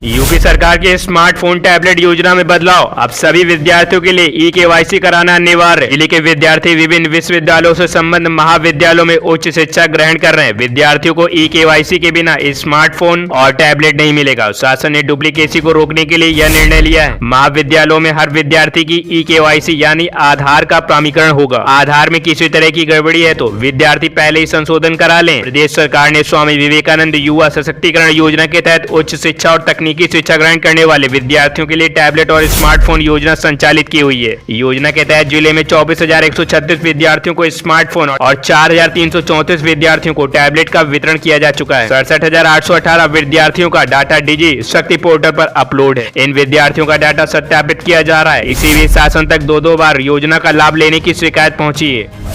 UP सरकार के smartphone tablet योजना में बदलाव। अब सभी विद्यार्थियों के लिए ई-केवाईसी कराना अनिवार्य। जिले के विद्यार्थी विभिन्न विश्वविद्यालयों से संबद्ध महाविद्यालयों में उच्च शिक्षा ग्रहण कर रहे हैं। विद्यार्थियों को ई-केवाईसी के बिना स्मार्टफोन और टैबलेट नहीं मिलेगा। शासन ने डुप्लीकेसी को रोकने के लिए यह निर्णय लिया है। महाविद्यालयों में हर विद्यार्थी की ई-केवाईसी यानी आधार का प्रमाणीकरण होगा। आधार में किसी तरह की गड़बड़ी है तो विद्यार्थी पहले ही संशोधन करा लें। प्रदेश सरकार ने स्वामी विवेकानंद युवा सशक्तिकरण योजना के तहत उच्च शिक्षा और तकनीकी शिक्षा ग्रहण करने वाले विद्यार्थियों के लिए टैबलेट और स्मार्टफोन योजना संचालित की हुई है। योजना के तहत जिले में 24,136 विद्यार्थियों को स्मार्टफोन और 4,334 विद्यार्थियों को टैबलेट का वितरण किया जा चुका है। 67,818 विद्यार्थियों का डाटा डिजी शक्ति पोर्टल पर अपलोड है। इन विद्यार्थियों का डाटा सत्यापित किया जा रहा है। इसी बीच शासन तक दो बार योजना का लाभ लेने की शिकायत पहुंची है।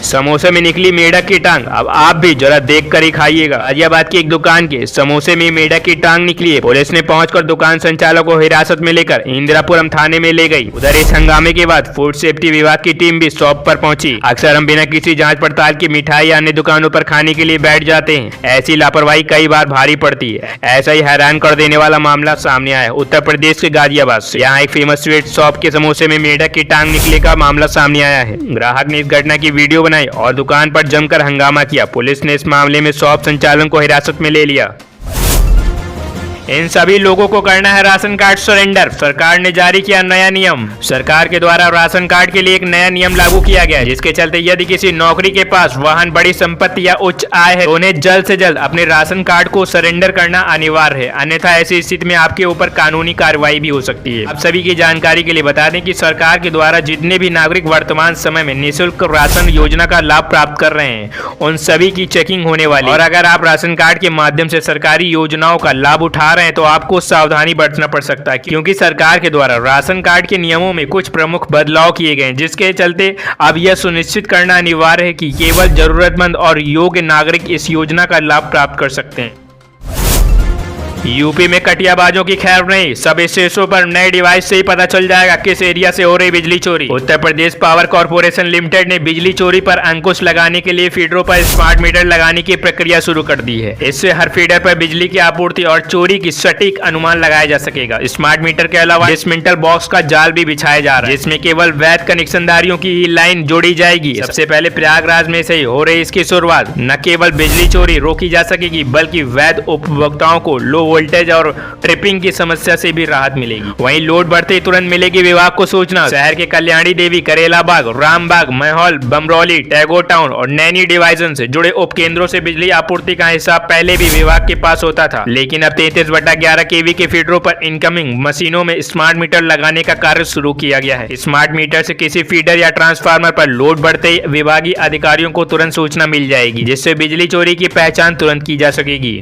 समोसे में निकली मेढक की टांग। अब आप भी जरा देख कर ही खाइएगा। गाजियाबाद की एक दुकान के समोसे में मेढक की टांग निकली है। पुलिस ने पहुंचकर दुकान संचालक को हिरासत में लेकर इंदिरापुरम थाने में ले गई। उधर इस हंगामे के बाद फूड सेफ्टी विभाग की टीम भी शॉप पर पहुंची। अक्सर हम बिना किसी जांच पड़ताल की मिठाई या अन्य दुकानों पर खाने के लिए बैठ जाते हैं। ऐसी लापरवाही कई बार भारी पड़ती है। ऐसा ही हैरान कर देने वाला मामला सामने आया है उत्तर प्रदेश के गाजियाबाद से। यहाँ एक फेमस स्वीट शॉप के समोसे में मेढक की टांग निकले का मामला सामने आया है। ग्राहक ने इस घटना की वीडियो बनाई और दुकान पर जमकर हंगामा किया। पुलिस ने इस मामले में शॉप संचालक को हिरासत में ले लिया। इन सभी लोगों को करना है राशन कार्ड सरेंडर। सरकार ने जारी किया नया नियम। सरकार के द्वारा राशन कार्ड के लिए एक नया नियम लागू किया गया है, जिसके चलते यदि किसी नौकरी के पास वाहन, बड़ी संपत्ति या उच्च आय है तो उन्हें जल्द से जल्द अपने राशन कार्ड को सरेंडर करना अनिवार्य है। अन्यथा ऐसी स्थिति में आपके ऊपर कानूनी कार्रवाई भी हो सकती है। आप सभी की जानकारी के लिए बता दें कि सरकार के द्वारा जितने भी नागरिक वर्तमान समय में निःशुल्क राशन योजना का लाभ प्राप्त कर रहे हैं, उन सभी की चेकिंग होने वाली। और अगर आप राशन कार्ड के माध्यम से सरकारी योजनाओं का लाभ उठा तो आपको सावधानी बरतना पड़ सकता है, क्योंकि सरकार के द्वारा राशन कार्ड के नियमों में कुछ प्रमुख बदलाव किए गए हैं, जिसके चलते अब यह सुनिश्चित करना अनिवार्य है कि केवल जरूरतमंद और योग्य नागरिक इस योजना का लाभ प्राप्त कर सकते हैं। यूपी में कटियाबाजों की खैर नहीं। सब स्टेशनों पर नए डिवाइस से ही पता चल जाएगा किस एरिया से हो रही बिजली चोरी। Uttar Pradesh power corporation limited ने बिजली चोरी पर अंकुश लगाने के लिए फीडरों पर स्मार्ट मीटर लगाने की प्रक्रिया शुरू कर दी है। इससे हर फीडर पर बिजली की आपूर्ति और चोरी की सटीक अनुमान लगाया जा सकेगा। स्मार्ट मीटर के अलावा डिसमेंटल बॉक्स का जाल भी बिछाया जा रहा है, जिसमें केवल वैध कनेक्शनधारियों की ही लाइन जोड़ी जाएगी। सबसे पहले प्रयागराज में से ही हो रही इसकी शुरुआत। न केवल बिजली चोरी रोकी जा सकेगी, बल्कि वैध उपभोक्ताओं को लो वोल्टेज और ट्रिपिंग की समस्या से भी राहत मिलेगी। वहीं लोड बढ़ते ही तुरंत मिलेगी विभाग को सूचना। शहर के कल्याणी देवी, करेला बाग, रामबाग, महौल, बमरौली, टैगोर टाउन और नैनी डिवीजन से जुड़े उप केंद्रों से बिजली आपूर्ति का हिसाब पहले भी विभाग के पास होता था, लेकिन अब 33/11 केवी के फीडरों पर इनकमिंग मशीनों में स्मार्ट मीटर लगाने का कार्य शुरू किया गया है। स्मार्ट मीटर से किसी फीडर या ट्रांसफार्मर पर लोड बढ़ते ही विभागीय अधिकारियों को तुरंत सूचना मिल जाएगी, जिससे बिजली चोरी की पहचान तुरंत की जा सकेगी।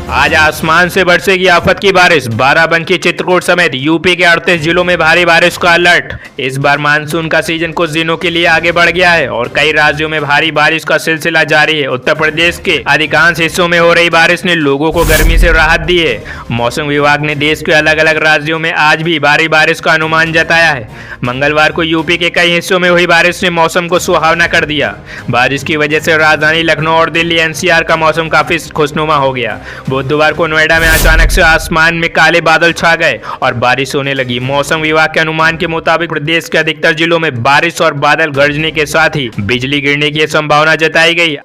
आज आसमान से बरसेगी आफत की बारिश। बाराबंकी, चित्रकूट समेत यूपी के 38 जिलों में भारी बारिश का अलर्ट। इस बार मानसून का सीजन कुछ दिनों के लिए आगे बढ़ गया है और कई राज्यों में भारी बारिश का सिलसिला जारी है। उत्तर प्रदेश के अधिकांश हिस्सों में हो रही बारिश ने लोगों को गर्मी से राहत दी है। मौसम विभाग ने देश के अलग अलग राज्यों में आज भी भारी बारिश का अनुमान जताया है। मंगलवार को यूपी के कई हिस्सों में हुई बारिश ने मौसम को सुहावना कर दिया। बारिश की वजह से राजधानी लखनऊ और दिल्ली एनसीआर का मौसम काफी खुशनुमा हो गया। बुधवार को नोएडा में अचानक से आसमान में काले बादल छा गए और बारिश होने लगी। मौसम विभाग के अनुमान के मुताबिक प्रदेश के अधिकतर जिलों में बारिश और बादल गरजने के साथ ही बिजली गिरने की संभावना जताई गई।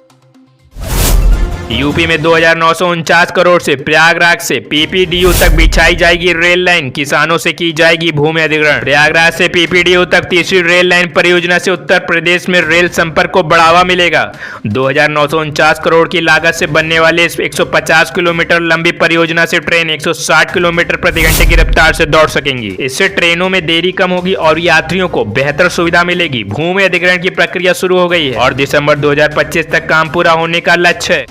यूपी में 2,949 करोड़ से प्रयागराज से पीपीडीयू तक बिछाई जाएगी रेल लाइन। किसानों से की जाएगी भूमि अधिग्रहण। प्रयागराज से पीपीडीयू तक तीसरी रेल लाइन परियोजना से उत्तर प्रदेश में रेल संपर्क को बढ़ावा मिलेगा। 2,949 करोड़ की लागत से बनने वाले इस 150 किलोमीटर लंबी परियोजना से ट्रेन 160 किलोमीटर प्रति घंटे की रफ्तार से दौड़ सकेंगी। इससे ट्रेनों में देरी कम होगी और यात्रियों को बेहतर सुविधा मिलेगी। भूमि अधिग्रहण की प्रक्रिया शुरू हो गई है और दिसंबर 2025 तक काम पूरा होने का लक्ष्य है।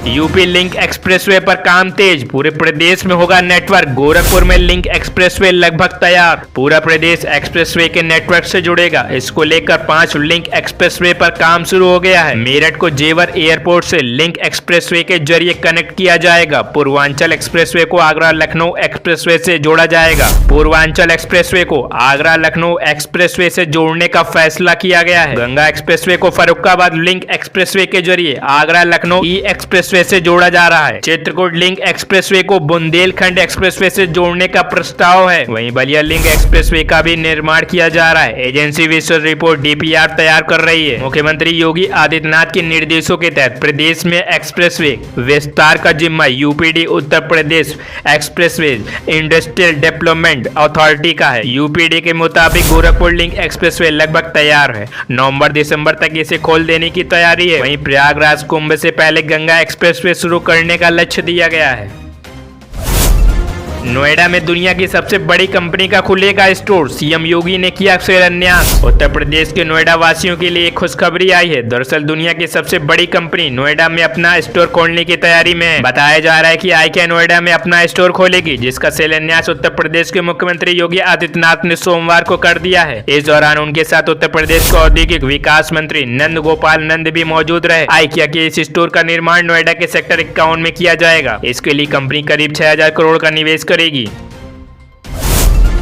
यूपी लिंक एक्सप्रेसवे पर काम तेज। पूरे प्रदेश में होगा नेटवर्क। गोरखपुर में लिंक एक्सप्रेसवे लगभग तैयार। पूरा प्रदेश एक्सप्रेसवे के नेटवर्क से जुड़ेगा। इसको लेकर 5 लिंक एक्सप्रेसवे पर काम शुरू हो गया है। मेरठ को जेवर एयरपोर्ट से लिंक एक्सप्रेसवे के जरिए कनेक्ट किया जाएगा। पूर्वांचल एक्सप्रेसवे को आगरा लखनऊ एक्सप्रेसवे से जोड़ा जाएगा। पूर्वांचल एक्सप्रेसवे को आगरा लखनऊ एक्सप्रेसवे से जोड़ने का फैसला किया गया है। गंगा एक्सप्रेसवे को फर्रुखाबाद लिंक एक्सप्रेसवे के जरिए आगरा लखनऊ ई एक्सप्रेसवे एक्सप्रेसवे से जोड़ा जा रहा है। चित्रकूट लिंक एक्सप्रेसवे को बुंदेलखंड एक्सप्रेसवे से जोड़ने का प्रस्ताव है। वहीं बलिया लिंक एक्सप्रेसवे का भी निर्माण किया जा रहा है। एजेंसी विस्तृत रिपोर्ट डीपीआर तैयार कर रही है। मुख्यमंत्री योगी आदित्यनाथ के निर्देशों के तहत प्रदेश में एक्सप्रेसवे विस्तार का जिम्मा UPD Uttar Pradesh expressway industrial development authority का है। यूपीडी के मुताबिक गोरखपुर लिंक एक्सप्रेसवे लगभग तैयार है। नवंबर दिसंबर तक इसे खोल देने की तैयारी है। वहीं प्रयागराज कुंभ से पहले गंगा एक्सप्रेसवे शुरू करने का लक्ष्य दिया गया है। नोएडा में दुनिया की सबसे बड़ी कंपनी का खुलेगा स्टोर, सीएम योगी ने किया शिलान्यास। उत्तर प्रदेश के नोएडा वासियों के लिए एक खुशखबरी आई है। दरअसल दुनिया की सबसे बड़ी कंपनी नोएडा में अपना स्टोर खोलने की तैयारी में है। बताया जा रहा है कि आईकिया नोएडा में अपना स्टोर खोलेगी, जिसका शिलान्यास उत्तर प्रदेश के मुख्यमंत्री योगी आदित्यनाथ ने सोमवार को कर दिया है। इस दौरान उनके साथ उत्तर प्रदेश के औद्योगिक विकास मंत्री नंद गोपाल नंद भी मौजूद रहे। आईकिया के इस स्टोर का निर्माण नोएडा के सेक्टर 51 में किया जाएगा। इसके लिए कंपनी करीब 6000 करोड़ का निवेश करेगी।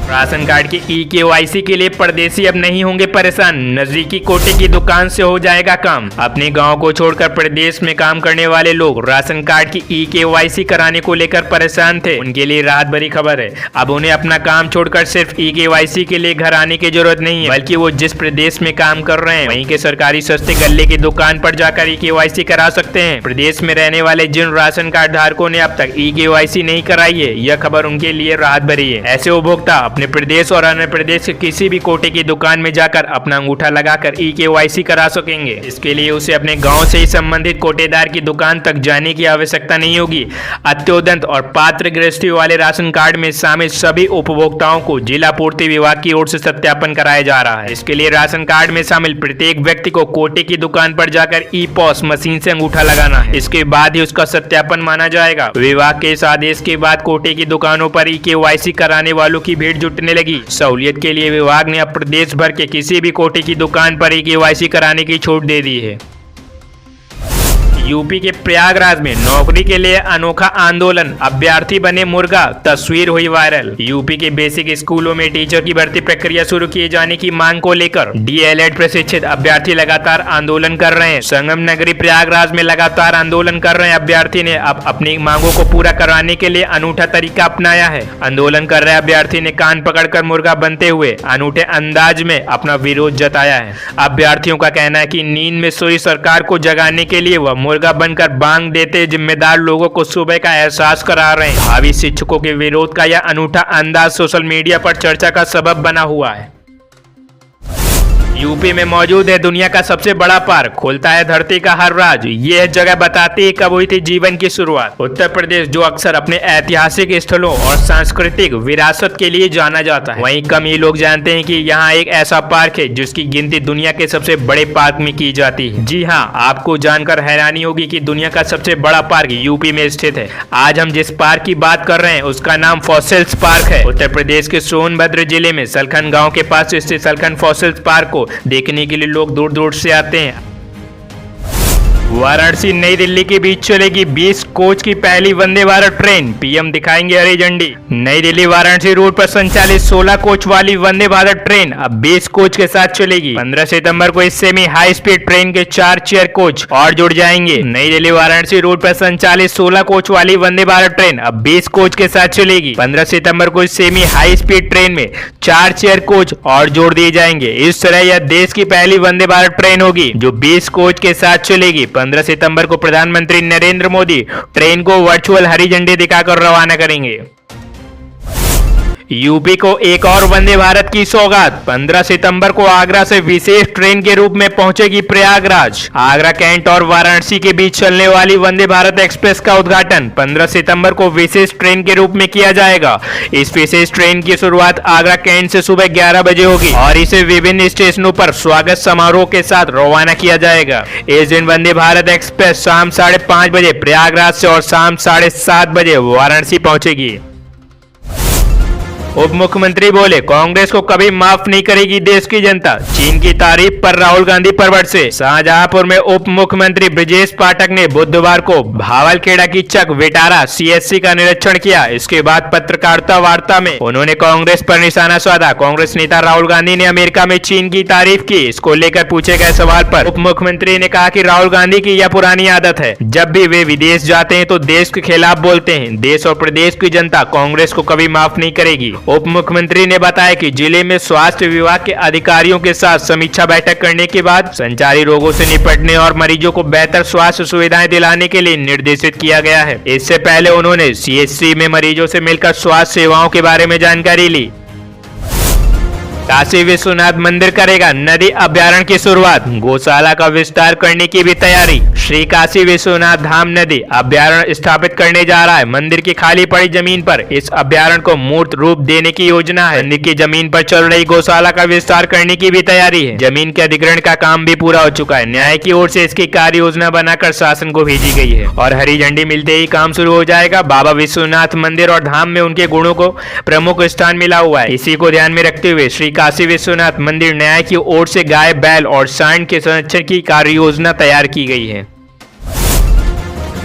राशन कार्ड की ई-केवाईसी के लिए परदेसी अब नहीं होंगे परेशान। नजदीकी कोटे की दुकान से हो जाएगा काम। अपने गांव को छोड़कर प्रदेश में काम करने वाले लोग राशन कार्ड की ई-केवाईसी कराने को लेकर परेशान थे। उनके लिए राहत भरी खबर है। अब उन्हें अपना काम छोड़कर सिर्फ ई-केवाईसी के लिए घर आने की जरूरत नहीं है, बल्कि वो जिस प्रदेश में काम कर रहे हैं वहीं के सरकारी सस्ते गल्ले की दुकान पर जाकर ई-केवाईसी करा सकते हैं। प्रदेश में रहने वाले जिन राशन कार्ड धारकों ने अब तक ई-केवाईसी नहीं कराई है, यह खबर उनके लिए राहत भरी है। ऐसे उपभोक्ता अपने प्रदेश और अन्य प्रदेश के किसी भी कोटे की दुकान में जाकर अपना अंगूठा लगाकर ई-केवाईसी करा सकेंगे। इसके लिए उसे अपने गांव से ही संबंधित कोटेदार की दुकान तक जाने की आवश्यकता नहीं होगी। अत्योदंत और पात्र गृहस्थी वाले राशन कार्ड में शामिल सभी उपभोक्ताओं को जिला पूर्ति विभाग की ओर से सत्यापन कराया जा रहा है। इसके लिए राशन कार्ड में शामिल प्रत्येक व्यक्ति को कोटे की दुकान पर जाकर ई-पॉस मशीन से अंगूठा लगाना है। इसके बाद ही उसका सत्यापन माना जाएगा। विभाग के इस आदेश के बाद कोटे की दुकानों पर ई-केवाईसी कराने वालों की भीड़ जुटने लगी। सहूलियत के लिए विभाग ने अब प्रदेश भर के किसी भी कोटे की दुकान पर ई-केवाईसी कराने की छूट दे दी है। यूपी के प्रयागराज में नौकरी के लिए अनोखा आंदोलन, अभ्यर्थी बने मुर्गा, तस्वीर हुई वायरल। यूपी के बेसिक स्कूलों में टीचर की भर्ती प्रक्रिया शुरू किए जाने की मांग को लेकर डीएलएड प्रशिक्षित अभ्यर्थी लगातार आंदोलन कर रहे हैं। संगम नगरी प्रयागराज में लगातार आंदोलन कर रहे अभ्यर्थी ने अब अपनी मांगों को पूरा कराने के लिए अनूठा तरीका अपनाया है। आंदोलन कर रहे अभ्यर्थी ने कान पकड़कर मुर्गा बनते हुए अनूठे अंदाज में अपना विरोध जताया है। अभ्यर्थियों का कहना है कि नींद में सोई सरकार को जगाने के लिए वह मुर्गा बनकर बांग देते जिम्मेदार लोगों को सुबह का एहसास करा रहे हैं। भावी शिक्षकों के विरोध का यह अनूठा अंदाज सोशल मीडिया पर चर्चा का सबब बना हुआ है। यूपी में मौजूद है दुनिया का सबसे बड़ा पार्क, खोलता है धरती का हर राज। यह जगह बताती है कब हुई थी जीवन की शुरुआत। उत्तर प्रदेश जो अक्सर अपने ऐतिहासिक स्थलों और सांस्कृतिक विरासत के लिए जाना जाता है, वहीं कम ही लोग जानते हैं कि यहाँ एक ऐसा पार्क है जिसकी गिनती दुनिया के सबसे बड़े पार्क में की जाती है। जी हाँ, आपको जानकर हैरानी होगी कि दुनिया का सबसे बड़ा पार्क यूपी में स्थित है। आज हम जिस पार्क की बात कर रहे हैं उसका नाम फॉसिल्स पार्क है। उत्तर प्रदेश के सोनभद्र जिले में सलखन गाँव के पास स्थित सलखन फॉसिल्स पार्क को देखने के लिए लोग दूर दूर से आते हैं। वाराणसी नई दिल्ली के बीच चलेगी 20 कोच की पहली वंदे भारत ट्रेन, पीएम दिखाएंगे हरी झंडी। नई दिल्ली वाराणसी रूट पर संचालित 16 कोच वाली वंदे भारत ट्रेन अब 20 कोच के साथ चलेगी। 15 सितंबर को इस सेमी हाई स्पीड ट्रेन के 4 चेयर कोच और जुड़ जाएंगे। नई दिल्ली वाराणसी रूट पर संचालित 16 कोच वाली वंदे भारत ट्रेन अब 20 कोच के साथ चलेगी। 15 सितंबर को इस सेमी हाई स्पीड ट्रेन में 4 चेयर कोच और जोड़ दिए जाएंगे। इस तरह यह देश की पहली वंदे भारत ट्रेन होगी जो 20 कोच के साथ चलेगी। 15 सितंबर को प्रधानमंत्री नरेंद्र मोदी ट्रेन को वर्चुअल हरी झंडी दिखाकर रवाना करेंगे। यूपी को एक और वंदे भारत की सौगात। 15 सितंबर को आगरा से विशेष ट्रेन के रूप में पहुंचेगी प्रयागराज। आगरा कैंट और वाराणसी के बीच चलने वाली वंदे भारत एक्सप्रेस का उद्घाटन 15 सितंबर को विशेष ट्रेन के रूप में किया जाएगा। इस विशेष ट्रेन की शुरुआत आगरा कैंट से सुबह 11 बजे होगी और इसे विभिन्न स्टेशनों पर स्वागत समारोह के साथ रवाना किया जाएगा। इस दिन वंदे भारत एक्सप्रेस शाम 5:30 बजे प्रयागराज से और शाम 7:30 बजे वाराणसी पहुंचेगी। उप मुख्यमंत्री बोले, कांग्रेस को कभी माफ नहीं करेगी देश की जनता। चीन की तारीफ पर राहुल गांधी पर बरसे। शाहजहांपुर में उप मुख्यमंत्री ब्रजेश पाठक ने बुधवार को भावलखेड़ा की चक विटारा सीएससी का निरीक्षण किया। इसके बाद पत्रकारिता वार्ता में उन्होंने कांग्रेस पर निशाना साधा। कांग्रेस नेता राहुल गांधी ने अमेरिका में चीन की तारीफ की। इसको लेकर पूछे गए सवाल पर उप मुख्यमंत्री ने कहा कि राहुल गांधी की यह पुरानी आदत है, जब भी वे विदेश जाते हैं तो देश के खिलाफ बोलते हैं। देश और प्रदेश की जनता कांग्रेस को कभी माफ नहीं करेगी। उप मुख्यमंत्री ने बताया कि जिले में स्वास्थ्य विभाग के अधिकारियों के साथ समीक्षा बैठक करने के बाद संचारी रोगों से निपटने और मरीजों को बेहतर स्वास्थ्य सुविधाएं दिलाने के लिए निर्देशित किया गया है। इससे पहले उन्होंने सीएचसी में मरीजों से मिलकर स्वास्थ्य सेवाओं के बारे में जानकारी ली। काशी विश्वनाथ मंदिर करेगा नदी अभ्यारण्य की शुरुआत। गौशाला का विस्तार करने की भी तैयारी। श्री काशी विश्वनाथ धाम नदी अभ्यारण्य स्थापित करने जा रहा है। मंदिर की खाली पड़ी जमीन पर इस अभ्यारण्य को मूर्त रूप देने की योजना है। मंदिर की जमीन पर चल रही गौशाला का विस्तार करने की भी तैयारी है। जमीन के अधिग्रहण का काम भी पूरा हो चुका है। न्याय की ओर से इसकी कार्य योजना बनाकर शासन को भेजी गई है और हरी झंडी मिलते ही काम शुरू हो जाएगा। बाबा विश्वनाथ मंदिर और धाम में उनके गुणों को प्रमुख स्थान मिला हुआ है। इसी को ध्यान में रखते हुए श्री काशी विश्वनाथ मंदिर न्याय की ओर से गाय, बैल और सांड के संरक्षण की कार्य योजना तैयार की गई है।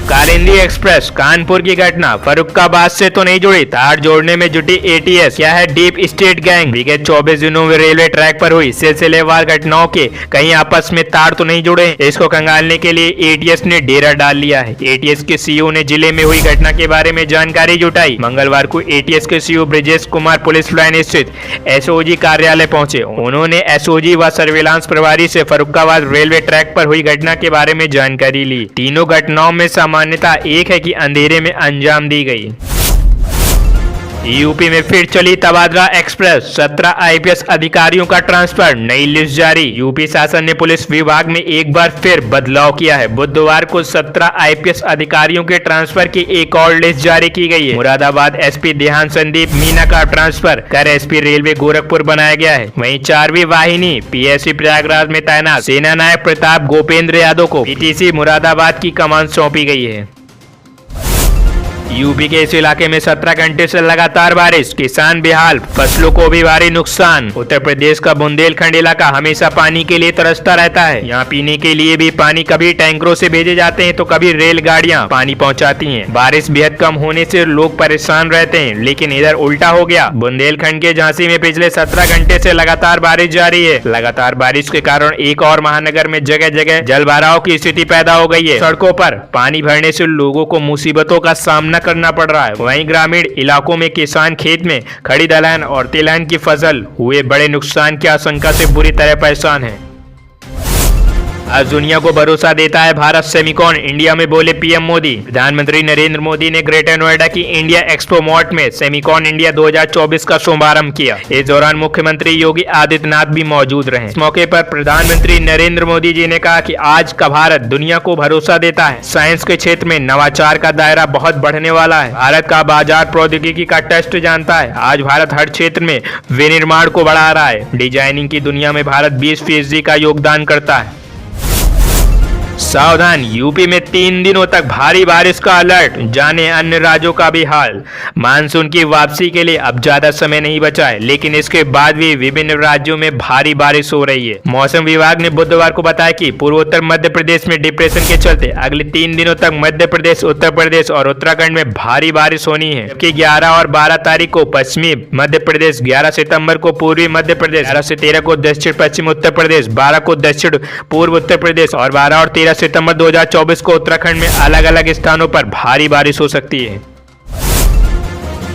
कालिंदी एक्सप्रेस कानपुर की घटना फर्रुखाबाद से तो नहीं जुड़ी, तार जोड़ने में जुटी एटीएस। क्या है डीप स्टेट गैंग। विगत 24 दिनों में रेलवे ट्रैक पर हुई सिलसिलेवार घटनाओं के कहीं आपस में तार तो नहीं जुड़े। इसको खंगालने के लिए एटीएस ने डेरा डाल लिया है। एटीएस के सीईओ ने जिले में हुई घटना के बारे में जानकारी जुटाई। मंगलवार को एटीएस के CEO Brajesh Kumar police line स्थित एसओजी कार्यालय पहुंचे। उन्होंने एसओजी व सर्विलांस प्रभारी से फर्रुखाबाद रेलवे ट्रैक पर हुई घटना के बारे में जानकारी ली। तीनों घटनाओं में मान्यता एक है कि अंधेरे में अंजाम दी गई। यूपी में फिर चली तबादला एक्सप्रेस। 17 आईपीएस अधिकारियों का ट्रांसफर, नई लिस्ट जारी। यूपी शासन ने पुलिस विभाग में एक बार फिर बदलाव किया है। बुधवार को 17 आईपीएस अधिकारियों के ट्रांसफर की एक और लिस्ट जारी की गई है। मुरादाबाद एसपी ध्यान संदीप मीना का ट्रांसफर कर एसपी रेलवे गोरखपुर बनाया गया है। वहीं 4वीं वाहिनी पीएससी प्रयागराज में तैनात सेना नायक प्रताप गोपेंद्र यादव को पीटीसी मुरादाबाद की कमान सौंपी गई है। यूपी के इस इलाके में 17 घंटे से लगातार बारिश, किसान बेहाल, फसलों को भी भारी नुकसान। उत्तर प्रदेश का बुंदेलखंड इलाका हमेशा पानी के लिए तरसता रहता है। यहाँ पीने के लिए भी पानी कभी टैंकरों से भेजे जाते हैं तो कभी रेलगाड़ियाँ पानी पहुँचाती हैं। बारिश बेहद कम होने से लोग परेशान रहते हैं, लेकिन इधर उल्टा हो गया। बुंदेलखंड के झांसी में पिछले 17 घंटे से लगातार बारिश जारी है। लगातार बारिश के कारण एक और महानगर में जगह जगह जलभराव की स्थिति पैदा हो गई है। सड़कों पर पानी भरने से लोगों को मुसीबतों का सामना करना पड़ रहा है। वहीं ग्रामीण इलाकों में किसान खेत में खड़ी दलहन और तिलहन की फसल हुए बड़े नुकसान की आशंका से बुरी तरह परेशान है। आज दुनिया को भरोसा देता है भारत सेमिकॉन इंडिया में, बोले पीएम मोदी। प्रधानमंत्री नरेंद्र मोदी ने ग्रेटर नोएडा की इंडिया एक्सपो मॉर्ट में सेमिकॉन इंडिया 2024 का शुभारंभ किया। इस दौरान मुख्यमंत्री योगी आदित्यनाथ भी मौजूद रहे। इस मौके पर प्रधानमंत्री नरेंद्र मोदी जी ने कहा कि आज का भारत दुनिया को भरोसा देता है। साइंस के क्षेत्र में नवाचार का दायरा बहुत बढ़ने वाला है। भारत का बाजार प्रौद्योगिकी का टेस्ट जानता है। आज भारत हर क्षेत्र में विनिर्माण को बढ़ा रहा है। डिजाइनिंग की दुनिया में भारत 20% का योगदान करता है। सावधान, यूपी में 3 दिनों तक भारी बारिश का अलर्ट, जाने अन्य राज्यों का भी हाल। मानसून की वापसी के लिए अब ज्यादा समय नहीं बचा है, लेकिन इसके बाद भी विभिन्न राज्यों में भारी बारिश हो रही है। मौसम विभाग ने बुधवार को बताया कि पूर्वोत्तर मध्य प्रदेश में डिप्रेशन के चलते अगले 3 दिनों तक मध्य प्रदेश, उत्तर प्रदेश और उत्तराखंड में भारी बारिश होनी है। जबकि 11 और 12 तारीख को पश्चिमी मध्य प्रदेश, 11 सितम्बर को पूर्वी मध्य प्रदेश, 11 से 13 को दक्षिण पश्चिम उत्तर प्रदेश, 12 को दक्षिण पूर्व उत्तर प्रदेश और 12 और 13 सितंबर 2024 को उत्तराखंड में अलग अलग स्थानों पर भारी बारिश हो सकती है।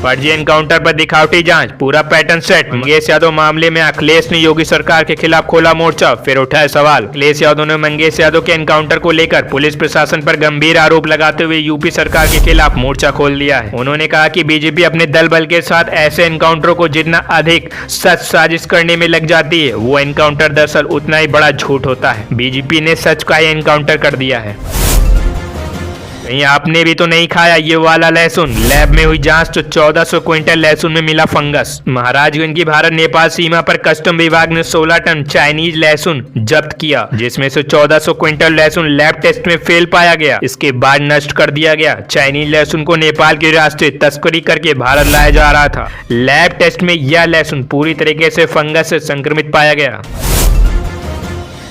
फर्जी एनकाउंटर पर दिखावटी जांच, पूरा पैटर्न सेट। मंगेश यादव मामले में अखिलेश ने योगी सरकार के खिलाफ खोला मोर्चा, फिर उठाए सवाल। अखिलेश यादव ने मंगेश यादव के एनकाउंटर को लेकर पुलिस प्रशासन पर गंभीर आरोप लगाते हुए यूपी सरकार के खिलाफ मोर्चा खोल दिया है। उन्होंने कहा कि बीजेपी अपने दल बल के साथ ऐसे एनकाउंटरों को जितना अधिक सच साजिश करने में लग जाती है, वो एनकाउंटर दरअसल उतना ही बड़ा झूठ होता है। बीजेपी ने सच का ही एनकाउंटर कर दिया है। कहीं आपने भी तो नहीं खाया ये वाला लहसुन। लैब में हुई जांच तो 1400 क्विंटल लहसुन में मिला फंगस। महाराजगंज की भारत नेपाल सीमा पर कस्टम विभाग ने 16 टन चाइनीज लहसुन जब्त किया, जिसमें से 1400 क्विंटल लहसुन लैब टेस्ट में फेल पाया गया। इसके बाद नष्ट कर दिया गया। चाइनीज लहसुन को नेपाल के रास्ते तस्करी करके भारत लाया जा रहा था। लैब टेस्ट में यह लहसुन पूरी तरीके से फंगस से संक्रमित पाया गया।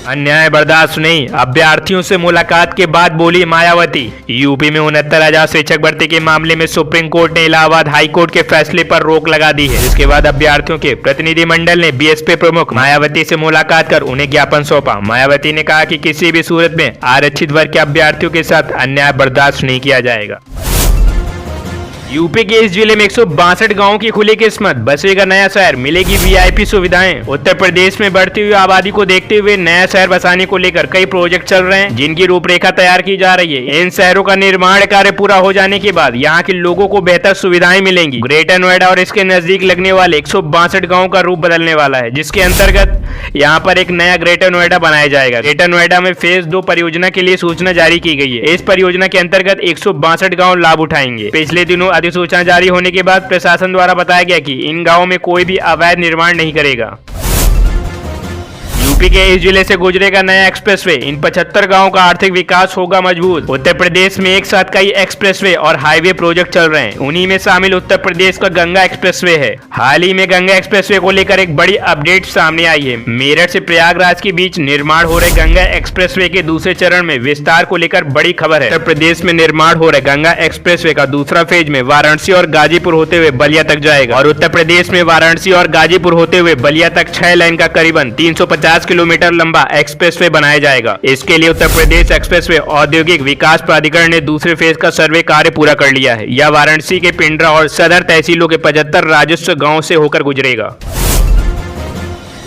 अन्याय बर्दाश्त नहीं, अभ्यर्थियों से मुलाकात के बाद बोली मायावती। यूपी में 69,000 शिक्षक भर्ती के मामले में सुप्रीम कोर्ट ने इलाहाबाद हाई कोर्ट के फैसले पर रोक लगा दी है। इसके बाद अभ्यर्थियों के प्रतिनिधिमंडल ने बीएसपी प्रमुख मायावती से मुलाकात कर उन्हें ज्ञापन सौंपा। मायावती ने कहा कि किसी भी सूरत में आरक्षित वर्ग के अभ्यर्थियों के साथ अन्याय बर्दाश्त नहीं किया जाएगा। यूपी के इस जिले में 162 गांवों की खुली किस्मत, बसेगा नया शहर, मिलेगी वीआईपी सुविधाएं। उत्तर प्रदेश में बढ़ती हुई आबादी को देखते हुए नया शहर बसाने को लेकर कई प्रोजेक्ट चल रहे हैं, जिनकी रूपरेखा तैयार की जा रही है। इन शहरों का निर्माण कार्य पूरा हो जाने के बाद यहाँ के लोगों को बेहतर सुविधाएं मिलेंगी। ग्रेटर नोएडा और इसके नजदीक लगने वाले 162 गाँव का रूप बदलने वाला है, जिसके अंतर्गत यहाँ पर एक नया ग्रेटर नोएडा बनाया जाएगा। ग्रेटर नोएडा में फेज 2 परियोजना के लिए सूचना जारी की गई है। इस परियोजना के अंतर्गत 162 गाँव लाभ उठाएंगे। पिछले दिनों अधिसूचना जारी होने के बाद प्रशासन द्वारा बताया गया कि इन गांवों में कोई भी अवैध निर्माण नहीं करेगा। यूपी के इस जिले से गुजरेगा नया एक्सप्रेसवे, इन 75 गांवों का आर्थिक विकास होगा मजबूत। उत्तर प्रदेश में एक साथ कई एक्सप्रेसवे और हाईवे प्रोजेक्ट चल रहे हैं, उन्हीं में शामिल उत्तर प्रदेश का गंगा एक्सप्रेसवे है। हाल ही में गंगा एक्सप्रेसवे को लेकर एक बड़ी अपडेट सामने आई है। मेरठ से प्रयागराज के बीच निर्माण हो रहे गंगा एक्सप्रेसवे के दूसरे चरण में विस्तार को लेकर बड़ी खबर है। उत्तर प्रदेश में निर्माण हो रहे गंगा एक्सप्रेसवे का दूसरा फेज में वाराणसी और गाजीपुर होते हुए बलिया तक जाएगा और उत्तर प्रदेश में वाराणसी और गाजीपुर होते हुए बलिया तक 6 लाइन का करीबन 350 किलोमीटर लंबा एक्सप्रेसवे बनाया जाएगा। इसके लिए उत्तर प्रदेश एक्सप्रेसवे औद्योगिक विकास प्राधिकरण ने दूसरे फेज का सर्वे कार्य पूरा कर लिया है। यह वाराणसी के पिंडरा और सदर तहसीलों के 75 राजस्व गांव से होकर गुजरेगा।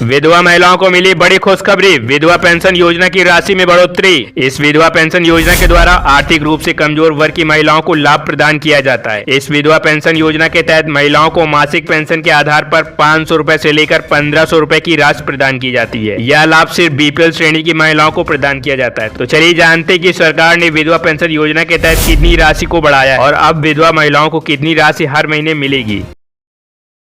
विधवा महिलाओं को मिली बड़ी खुशखबरी, विधवा पेंशन योजना की राशि में बढ़ोतरी। इस विधवा पेंशन योजना के द्वारा आर्थिक रूप से कमजोर वर्ग की महिलाओं को लाभ प्रदान किया जाता है। इस विधवा पेंशन योजना के तहत महिलाओं को मासिक पेंशन के आधार पर 500 रुपए से लेकर 1500 रुपए की राशि प्रदान की जाती है। यह लाभ सिर्फ बीपीएल श्रेणी की महिलाओं को प्रदान किया जाता है। तो चलिए जानते हैं कि सरकार ने विधवा पेंशन योजना के तहत कितनी राशि को बढ़ाया है और अब विधवा महिलाओं को कितनी राशि हर महीने मिलेगी।